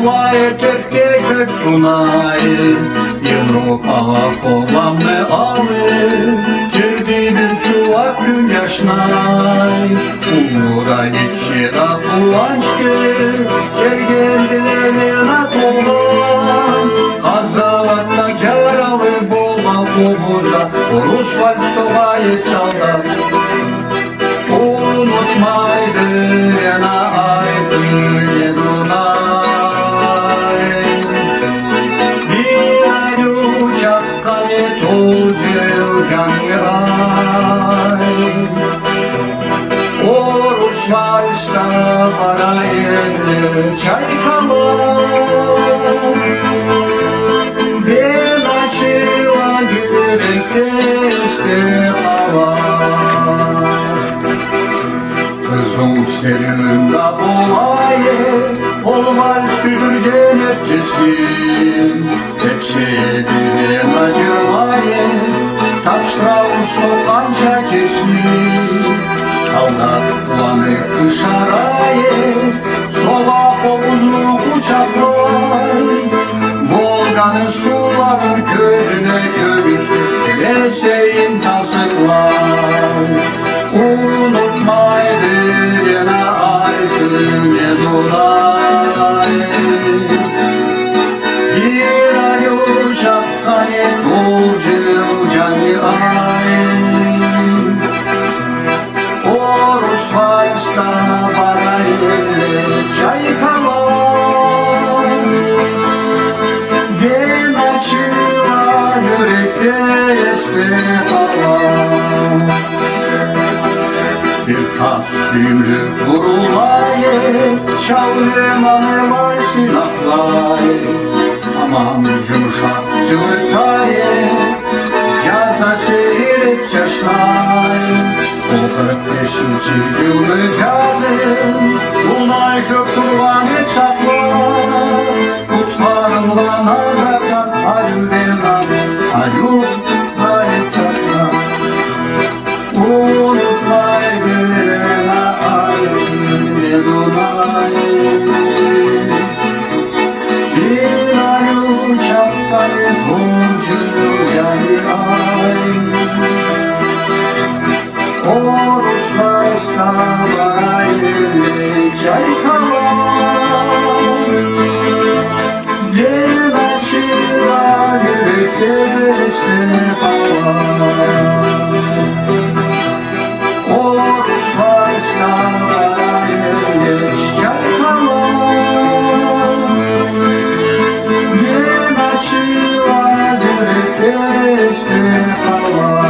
Буває терпке, як Дунай, Європа ховаме, але Тільки чувак güneşnay Umura içira kulançke Gergendilerine tolan Kazavatta yaralı bolma kubuza Orus valstoğayı çalda Unutmaydı yana aydın Dunay Bir uçak kayıt olacak Orusvalsta varaydı Çaykala Ben açıla yürekte işte hava Kızıl senin da bulayı Olmaz sürdür cennetçisin Hepsi bize acılayı Taşravu sokanca kesmiş Çalda bulanık dışarayı Sola kolunu kucaklar Volganın suların közüne görüştü Leseyin tasıklar Unutmaydı yana aydın Dunay Bir ay uçak kanı Bulcu canı ay Orusvalsta varaydı Çaykala Ben açıla yürekte este hava Bir Taksimli kurulayı Çalım anılar silahlayı Aman yumuşak cıvıtayı Yata seyret yaşlayı O 45. yılı canım Bunay kök kurbanı çaklar Kutlarından ağratan Ayubelan Ayubelan çaklar Unutmaydı yana aydın Dunay Bir ay uçak kayıp Burcu yani ay Orusvalsta varaydı Çaykala Ben açıla yürekte işte hava Orusvalsta varaydı Çaykala Ben açıla yürekte işte hava